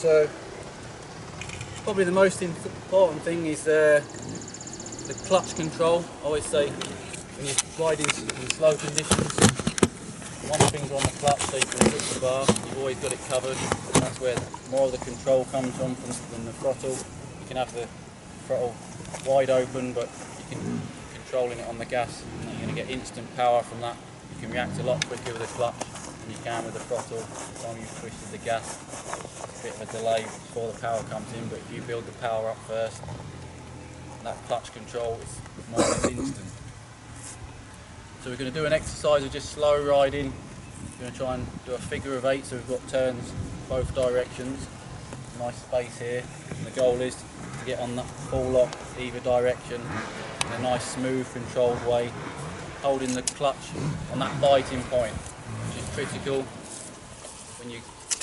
So probably the most important thing is the clutch control. I always say when you're riding in slow conditions, one finger on the clutch so you can grip the bar, you've always got it covered. That's where more of the control comes from than the throttle. You can have the throttle wide open, but you can controlling it on the gas, and you're going to get instant power from that. You can react a lot quicker with the clutch than you can with the throttle. By the time you've twisted the gas, it's a bit of a delay before the power comes in, but if you build the power up first, that clutch control is more or less instant. So we're going to do an exercise of just slow riding. We're going to try and do a figure of 8, so we've got turns both directions. Nice space here, and the goal is to get on that full lock either direction in a nice smooth controlled way, holding the clutch on that biting point, which is critical. When you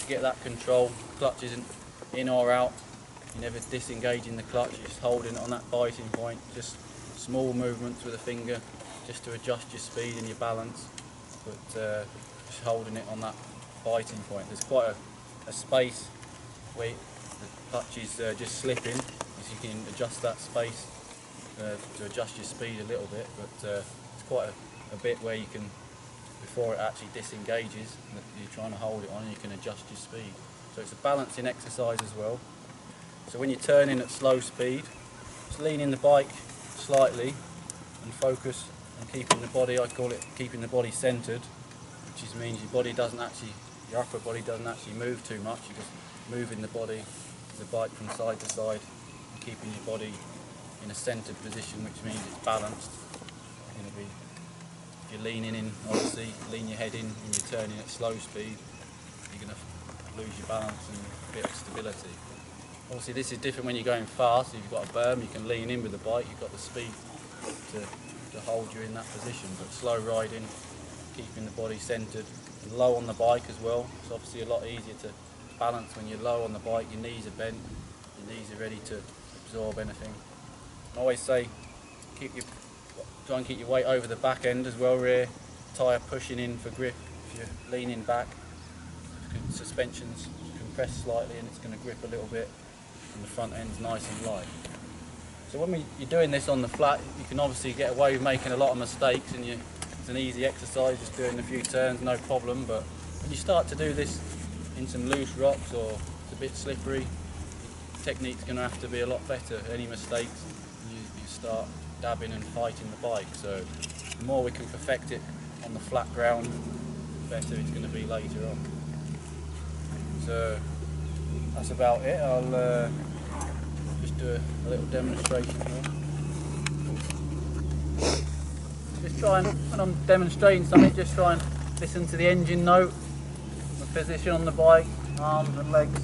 get that control, the clutch isn't in or out, you're never disengaging the clutch, you're just holding it on that biting point, just small movements with a finger just to adjust your speed and your balance, but just holding it on that biting point. There's quite a space where the clutch is just slipping, as you can adjust that space to adjust your speed a little bit, but it's quite a bit where you can, before it actually disengages, you're trying to hold it on and you can adjust your speed. So it's a balancing exercise as well. So when you're turning at slow speed, just lean in the bike slightly and focus on keeping the body, I call it keeping the body centered, which means your body doesn't actually, your upper body doesn't actually move too much. You're just moving the body, the bike from side to side, and keeping your body in a centered position, which means it's balanced. You're going to be, if you're leaning in, obviously, lean your head in when you're turning at slow speed, you're going to lose your balance and a bit of stability. Obviously this is different when you're going fast. If you've got a berm, you can lean in with the bike, you've got the speed to hold you in that position, but slow riding, keeping the body centered and low on the bike as well. It's obviously a lot easier to balance when you're low on the bike, your knees are bent, your knees are ready to absorb anything. I always say try and keep your weight over the back end as well, rear tyre pushing in for grip. If you're leaning back, suspension's compressed slightly and it's going to grip a little bit, and the front end's nice and light. So when you're doing this on the flat, you can obviously get away with making a lot of mistakes, and it's an easy exercise, just doing a few turns, no problem. But when you start to do this in some loose rocks or it's a bit slippery, your technique's going to have to be a lot better. Any mistakes, you start dabbing and fighting the bike. So the more we can perfect it on the flat ground, the better it's going to be later on. So that's about it. I'll just do a little demonstration here. Just try and, when I'm demonstrating something, just try and listen to the engine note, the position on the bike, arms and legs.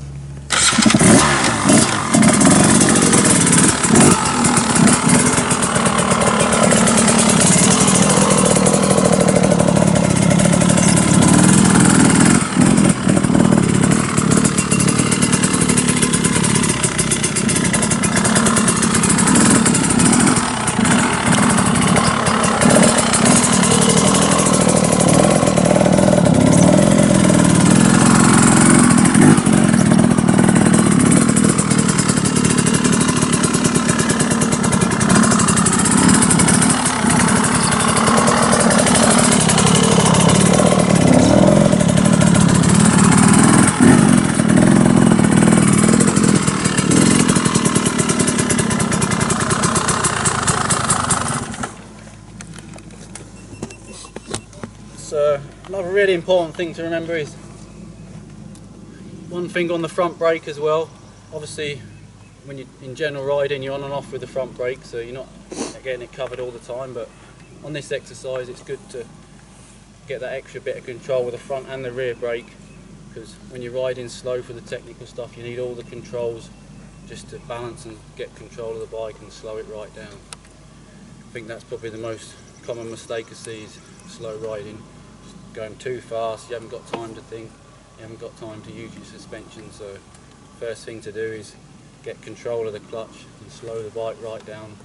Another really important thing to remember is one finger on the front brake as well. Obviously when you're in general riding, you're on and off with the front brake, so you're not getting it covered all the time, but on this exercise it's good to get that extra bit of control with the front and the rear brake, because when you're riding slow for the technical stuff, you need all the controls just to balance and get control of the bike and slow it right down. I think that's probably the most common mistake I see, is slow riding. Going too fast, you haven't got time to think, you haven't got time to use your suspension. So first thing to do is get control of the clutch and slow the bike right down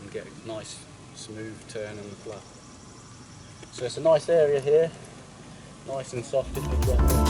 and get a nice smooth turn on the flat. So it's a nice area here, nice and soft if you drop it.